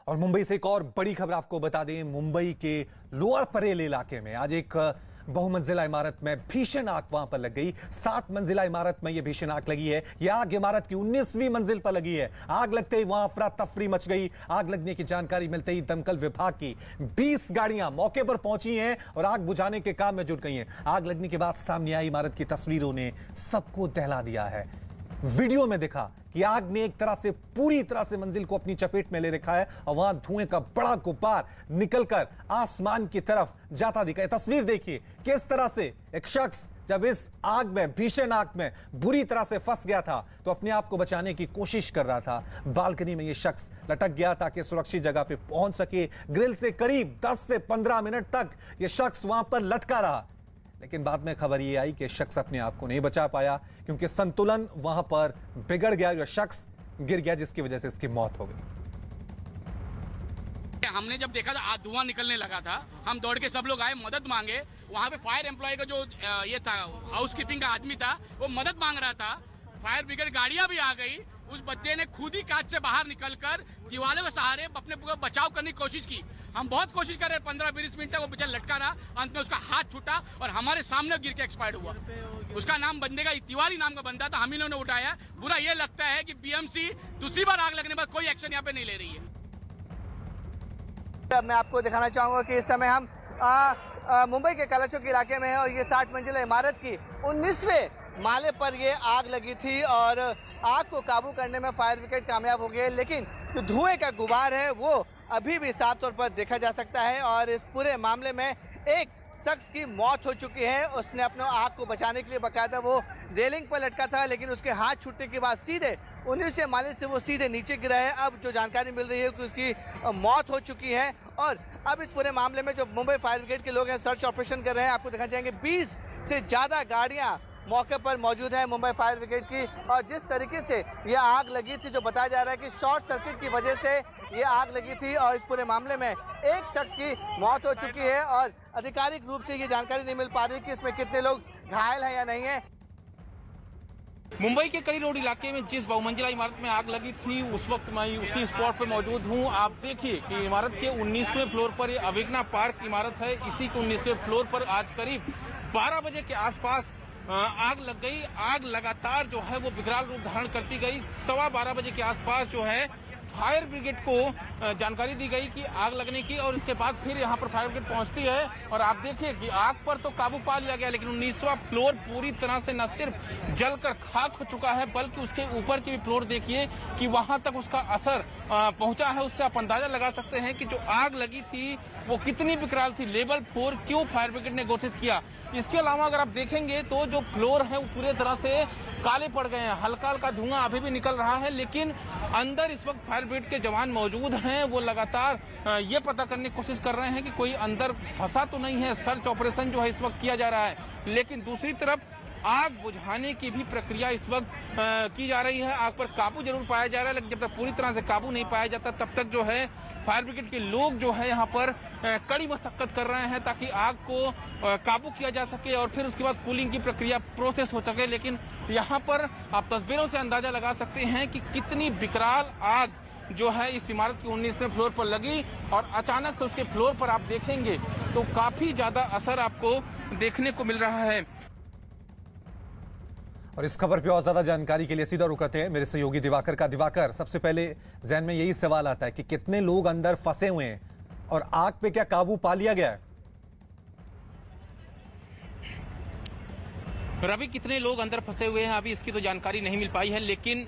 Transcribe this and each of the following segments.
और मुंबई से एक और बड़ी खबर आपको बता दें। मुंबई के लोअर परेल इलाके में आज एक बहुमंजिला इमारत में भीषण आग वहां पर लग गई। 7 मंजिला इमारत में यह भीषण आग लगी है। यह आग इमारत की 19वीं मंजिल पर लगी है। आग लगते ही वहां अफरा तफरी मच गई। आग लगने की जानकारी मिलते ही दमकल विभाग की 20 गाड़ियां मौके पर पहुंची हैं और आग बुझाने के काम में जुट गई हैं। आग लगने के बाद सामने आई इमारत की तस्वीरों ने सबको दहला दिया है। वीडियो में दिखा कि आग ने एक तरह से पूरी तरह से मंजिल को अपनी चपेट में ले रखा है और वहां धुएं का बड़ा गुब्बार निकलकर आसमान की तरफ जाता दिखा। तस्वीर देखिए किस तरह से एक शख्स जब इस आग में, भीषण आग में बुरी तरह से फंस गया था तो अपने आप को बचाने की कोशिश कर रहा था। बालकनी में यह शख्स लटक गया ताकि सुरक्षित जगह पे पहुंच सके। ग्रिल से करीब 10 से 15 मिनट तक यह शख्स वहां पर लटका रहा, लेकिन बाद में खबर यह आई कि शख्स अपने आप को नहीं बचा पाया क्योंकि संतुलन वहां पर बिगड़ गया। यह शख्स गिर गया जिसकी वजह से इसकी मौत हो गई। हमने जब देखा था धुआं निकलने लगा था, हम दौड़ के सब लोग आए, मदद मांगे। वहाँ पे फायर एम्प्लॉय का जो ये था, हाउसकीपिंग का आदमी था, वो मदद मांग रहा था। फायर ब्रिगेड गाड़ियां भी आ गई। उस बच्चे ने खुद ही कांच से बाहर निकलकर दीवारों के सहारे अपने बचाव करने की कोशिश की। हम बहुत कोशिश कर रहे, 15-20 मिनट तक वो बेचारा लटका रहा। अंत में उसका हाथ छूटा और हमारे सामने गिर के एक्सपायर्ड हुआ। उसका नाम बंदे का तिवारी नाम का बंदा था, हम ही ने उठाया। बुरा ये लगता है कि बीएमसी दूसरी बार आग लगने के बाद कोई एक्शन यहाँ पे नहीं ले रही है। मैं आपको दिखाना चाहूंगा कि इस समय हम मुंबई के कालाचौक इलाके में हैं और ये 60 मंजिला इमारत की 19वें माले पर ये आग लगी थी और आग को काबू करने में फायर ब्रिगेड कामयाब हो गई, लेकिन जो धुएं का गुबार है वो अभी भी साफ तौर पर देखा जा सकता है। और इस पूरे मामले में एक शख्स की मौत हो चुकी है। उसने अपने आग को बचाने के लिए बाकायदा वो रेलिंग पर लटका था, लेकिन उसके हाथ छूटने के बाद सीधे 19वें माले से वो सीधे नीचे गिरा है। अब जो जानकारी मिल रही है कि उसकी मौत हो चुकी है और अब इस पूरे मामले में जो मुंबई फायर ब्रिगेड के लोग हैं सर्च ऑपरेशन कर रहे हैं। आपको दिखाना चाहेंगे 20 से ज़्यादा गाड़ियाँ मौके पर मौजूद है मुंबई फायर ब्रिगेड की। और जिस तरीके से यह आग लगी थी, जो बताया जा रहा है कि शॉर्ट सर्किट की वजह से ये आग लगी थी और इस पूरे मामले में एक शख्स की मौत हो चुकी है और आधिकारिक रूप से ये जानकारी नहीं मिल पा रही कि इसमें कितने लोग घायल हैं या नहीं है। मुंबई के करी रोड इलाके में जिस बहुमंजिला इमारत में आग लगी थी उस वक्त मैं उसी स्पॉट पर मौजूद हूं। आप देखिए कि इमारत के 19वें फ्लोर पर ये अविग्ना पार्क इमारत है। इसी के 19वें फ्लोर पर आज करीब 12 बजे के आसपास आग लग गई। आग लगातार जो है वो विकराल रूप धारण करती गई। 12:15 बजे के आसपास जो है फायर ब्रिगेड को जानकारी दी गई कि आग लगने की और इसके बाद फिर यहाँ पर फायर ब्रिगेड पहुँचती है और आप देखिए कि आग पर तो काबू पा लिया गया, लेकिन 19वां फ्लोर पूरी तरह से न सिर्फ जलकर खाक हो चुका है बल्कि उसके ऊपर के भी फ्लोर देखिए कि वहां तक उसका असर पहुंचा है। उससे आप अंदाजा लगा सकते हैं कि जो आग लगी थी वो कितनी विकराल थी। लेवल 4 क्यों फायर ब्रिगेड ने घोषित किया। इसके अलावा अगर आप देखेंगे तो जो फ्लोर है वो पूरे तरह से काले पड़ गए हैं। हल्का हल्का धुआं अभी भी निकल रहा है, लेकिन अंदर इस वक्त फायर ब्रिगेड के जवान मौजूद हैं। वो लगातार ये पता करने की कोशिश कर रहे हैं कि कोई अंदर फंसा तो नहीं है। सर्च ऑपरेशन जो है इस वक्त किया जा रहा है, लेकिन दूसरी तरफ आग बुझाने की भी प्रक्रिया इस वक्त की जा रही है। आग पर काबू जरूर पाया जा रहा है, लेकिन जब तक पूरी तरह से काबू नहीं पाया जाता तब तक जो है फायर ब्रिगेड के लोग जो है यहाँ पर कड़ी मशक्कत कर रहे हैं ताकि आग को काबू किया जा सके और फिर उसके बाद कूलिंग की प्रक्रिया प्रोसेस हो सके। लेकिन यहाँ पर आप तस्वीरों से अंदाजा लगा सकते हैं कि कितनी विकराल आग जो है इस इमारत की 19वें फ्लोर पर लगी और अचानक से उसके फ्लोर पर आप देखेंगे तो काफी ज्यादा असर आपको देखने को मिल रहा है। और इस खबर पे और ज्यादा जानकारी के लिए सीधा रुक करते हैं मेरे सहयोगी दिवाकर का। दिवाकर, सबसे पहले जहन में यही सवाल आता है कि कितने लोग अंदर फंसे हुए हैं और आग पे क्या काबू पा लिया गया है? रवि, कितने लोग अंदर फंसे हुए हैं अभी इसकी तो जानकारी नहीं मिल पाई है, लेकिन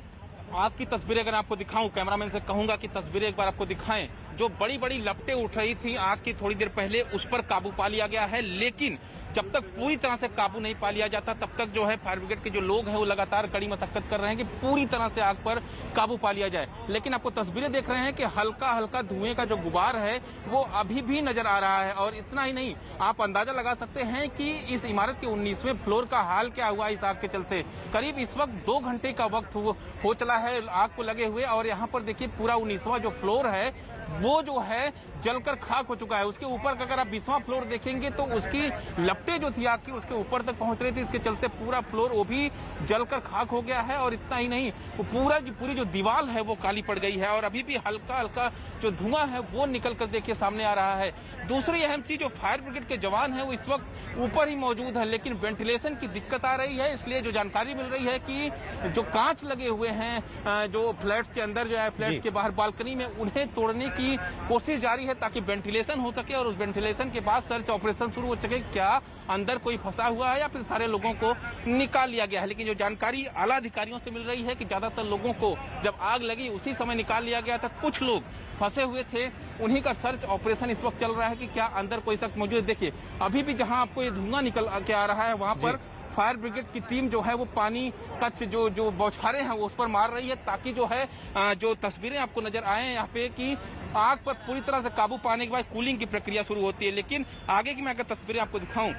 आग की तस्वीरें अगर आपको दिखाऊं, कैमरामैन से कहूंगा कि तस्वीरें एक बार आपको दिखाएं। जो बड़ी बड़ी लपटें उठ रही थी आग की थोड़ी देर पहले, उस पर काबू पा लिया गया है, लेकिन जब तक पूरी तरह से काबू नहीं पा लिया जाता तब तक जो है फायर ब्रिगेड के जो लोग हैं वो लगातार कड़ी मशक्कत कर रहे हैं कि पूरी तरह से आग पर काबू पा लिया जाए। लेकिन आपको तस्वीरें देख रहे हैं कि हल्का हल्का धुएं का जो गुबार है वो अभी भी नजर आ रहा है। और इतना ही नहीं, आप अंदाजा लगा सकते हैं कि इस इमारत के 19वें फ्लोर का हाल क्या हुआ इस आग के चलते। करीब इस वक्त 2 घंटे का वक्त हो चला है आग को लगे हुए और यहाँ पर देखिए पूरा 19वां जो फ्लोर है वो जो है जलकर खाक हो चुका है। उसके ऊपर का अगर आप 20वां फ्लोर देखेंगे तो उसकी लपटें जो थी आग की उसके ऊपर तक पहुंच रही थी। इसके चलते पूरा फ्लोर वो भी जलकर खाक हो गया है। और इतना ही नहीं, वो पूरी जो दीवार है वो काली पड़ गई है और अभी भी हल्का हल्का जो धुआं है वो निकल कर देखिए सामने आ रहा है। दूसरी अहम चीज, जो फायर ब्रिगेड के जवान है वो इस वक्त ऊपर ही मौजूद है, लेकिन वेंटिलेशन की दिक्कत आ रही है। इसलिए जो जानकारी मिल रही है कि जो कांच लगे हुए हैं जो फ्लैट्स के अंदर जो है, फ्लैट्स के बाहर बालकनी में, उन्हें तोड़ने की कोशिश जारी है ताकि वेंटिलेशन हो सके और उस वेंटिलेशन के बाद सर्च ऑपरेशन शुरू हो सके। क्या अंदर कोई फंसा हुआ है या फिर सारे लोगों को निकाल लिया गया है। लेकिन जो जानकारी आला अधिकारियों से मिल रही है कि ज्यादातर लोगों को जब आग लगी उसी समय निकाल लिया गया था। कुछ लोग फंसे हुए थे, उन्हीं का सर्च ऑपरेशन इस वक्त चल रहा है कि क्या अंदर कोई शख्स मौजूद है। देखिए अभी भी जहां आपको ये धुआं निकल के आ रहा है वहां पर फायर ब्रिगेड की टीम जो है वो पानी का जो बौछारें हैं वो उस पर मार रही है ताकि जो है जो तस्वीरें आपको नजर आए यहाँ पे कि आग पर पूरी तरह से काबू पाने के बाद कूलिंग की प्रक्रिया शुरू होती है। लेकिन आगे की मैं अगर तस्वीरें आपको दिखाऊं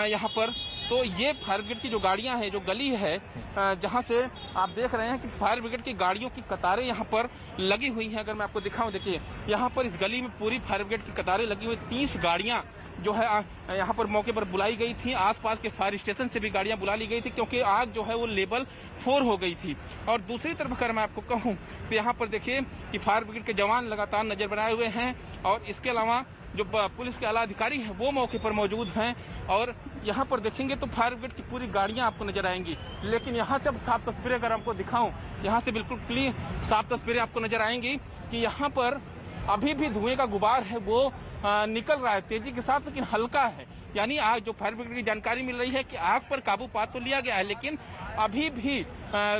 यहाँ पर, तो ये फायर ब्रिगेड की जो गाड़ियां हैं, जो गली है जहां से आप देख रहे हैं कि फायर ब्रिगेड की गाड़ियों की कतारें यहाँ पर लगी हुई हैं। अगर मैं आपको दिखाऊं, देखिए यहाँ पर इस गली में पूरी फायर ब्रिगेड की कतारें लगी हुई, 30 गाड़ियां जो है यहाँ पर मौके पर बुलाई गई थी। आसपास के फायर स्टेशन से भी गाड़ियां बुला ली गई थी क्योंकि आग जो है वो लेवल 4 हो गई थी। और दूसरी तरफ अगर मैं आपको कहूँ तो यहाँ पर देखिए कि फायर ब्रिगेड के जवान लगातार नजर बनाए हुए हैं और इसके अलावा जो पुलिस के आला अधिकारी हैं वो मौके पर मौजूद हैं। और यहाँ पर देखेंगे तो फायर ब्रिगेड की पूरी गाड़ियां आपको नजर आएंगी। लेकिन यहाँ से अब साफ तस्वीरें अगर आपको दिखाऊं, यहाँ से बिल्कुल क्लियर साफ तस्वीरें आपको नजर आएंगी कि यहाँ पर अभी भी धुएं का गुबार है वो निकल रहा है तेजी के साथ, लेकिन हल्का है। यानी आग, जो फायर ब्रिगेड की जानकारी मिल रही है कि आग पर काबू पा तो लिया गया है, लेकिन अभी भी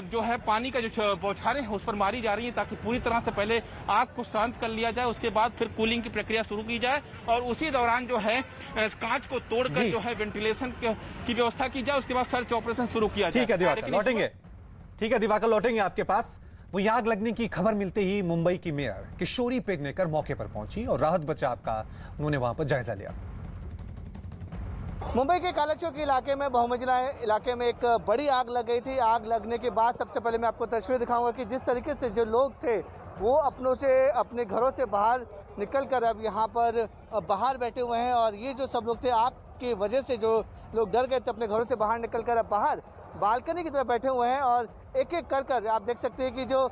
जो है पानी का जो बौछारें हैं उस पर मारी जा रही है ताकि पूरी तरह से पहले आग को शांत कर लिया जाए, उसके बाद फिर कूलिंग की प्रक्रिया शुरू की जाए और उसी दौरान जो है कांच को तोड़कर जो है वेंटिलेशन की व्यवस्था की जाए, उसके बाद सर्च ऑपरेशन शुरू किया जाए। ठीक है दिवाकर, लौटेंगे। ठीक है दिवाकर, लौटेंगे आपके पास। वहीं आग लगने की खबर मिलते ही मुंबई की मेयर किशोरी पेडनेकर मौके पर पहुंची और राहत बचाव का उन्होंने वहां पर जायजा लिया। मुंबई के कालाचौक इलाके में बहुमंजिला इलाके में एक बड़ी आग लग गई थी। आग लगने के बाद सबसे पहले मैं आपको तस्वीर दिखाऊंगा कि जिस तरीके से जो लोग थे वो अपने घरों से बाहर निकल कर अब यहाँ पर बाहर बैठे हुए हैं। और ये जो सब लोग थे, आग की वजह से जो लोग डर गए थे अपने घरों से बाहर निकल कर अब बाहर बालकनी की तरफ बैठे हुए हैं। और एक एक कर आप देख सकते हैं कि जो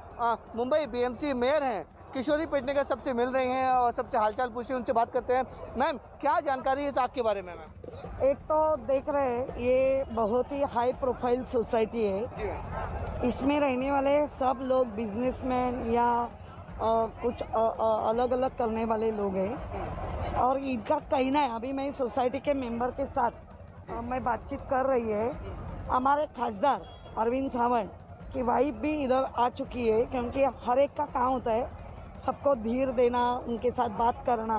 मुंबई बीएमसी मेयर हैं किशोरी पेडनेकर सबसे मिल रही हैं और सबसे हालचाल पूछ रही हैं, उनसे बात करते हैं। मैम, क्या जानकारी है इस आग के बारे में? मैम, एक तो देख रहे हैं ये बहुत ही हाई प्रोफाइल सोसाइटी है। इसमें रहने वाले सब लोग बिजनेसमैन या कुछ अलग अलग करने वाले लोग हैं और इनका कहना है, अभी मैं सोसाइटी के मेंबर के साथ मैं बातचीत कर रही है, हमारे खासदार अरविंद सावंत की वाइफ भी इधर आ चुकी है क्योंकि हर एक का काम होता है सबको धीर देना, उनके साथ बात करना।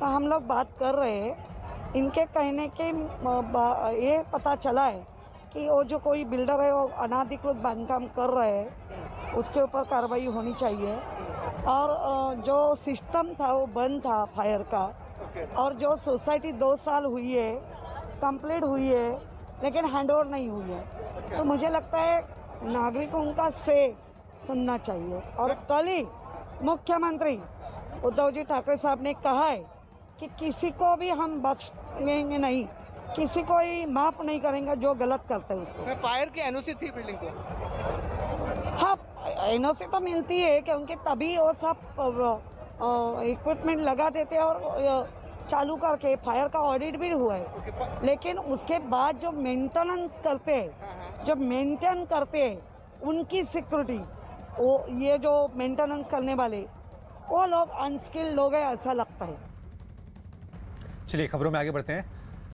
तो हम लोग बात कर रहे हैं, इनके कहने के ये पता चला है कि वो जो कोई बिल्डर है वो अनाधिकृत बांधकाम कर रहे हैं, उसके ऊपर कार्रवाई होनी चाहिए। और जो सिस्टम था वो बंद था फायर का, और जो सोसाइटी 2 साल हुई है कंप्लीट हुई है लेकिन हैंडओवर नहीं हुई है। तो मुझे लगता है नागरिकों का से सुनना चाहिए। और कल ही मुख्यमंत्री उद्धव जी ठाकरे साहब ने कहा है कि किसी को भी हम बख्शेंगे नहीं, किसी को ही माफ नहीं करेंगे जो गलत करते हैं उसको। फायर की एनओसी थी बिल्डिंग को? हाँ, एनओसी तो मिलती है क्योंकि तभी वो सब इक्विपमेंट लगा देते हैं और चालू करके फायर का ऑडिट भी हुआ है। लेकिन उसके बाद जो मेंटेनेंस करते हैं, जो मेंटेन करते हैं, उनकी सिक्योरिटी, वो ये जो मेंटेनेंस करने वाले वो लोग अनस्किल्ड लोग हैं ऐसा लगता है। चलिए खबरों में आगे बढ़ते हैं।